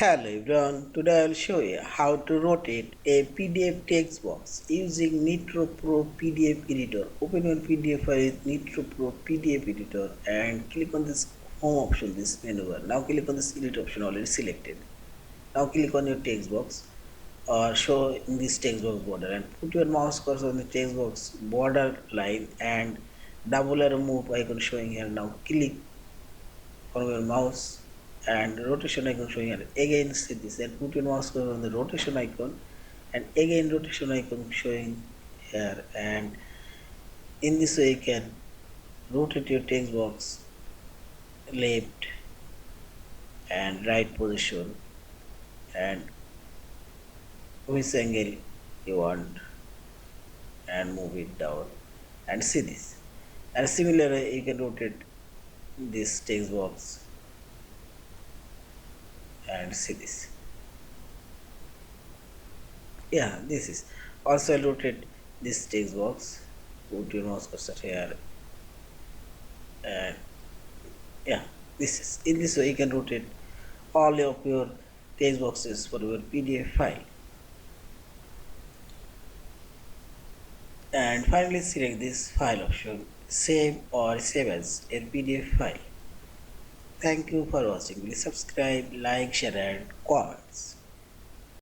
Hello everyone, today I will show you how to rotate a PDF text box using Nitro Pro PDF Editor. Open your PDF file with Nitro Pro PDF Editor and click on this home option, this menu bar. Now click on this edit option already selected. Now click on your text box or show in this text box border and put your mouse cursor on the text box border line and double arrow move icon showing here. Now click on your mouse and rotation icon showing here. Again see this and put your mouse cursor on the rotation icon and again rotation icon showing here, and in this way you can rotate your text box left and right position and which angle you want and move it down and see this. And similarly you can rotate this text box and see this. Yeah, this is also I'll rotate this text box. Put your mouse cursor here and yeah, this is in this way you can rotate all of your text boxes for your PDF file. And finally select this file option, save or save as a PDF file. Thank you for watching. Please subscribe, like, share and comments.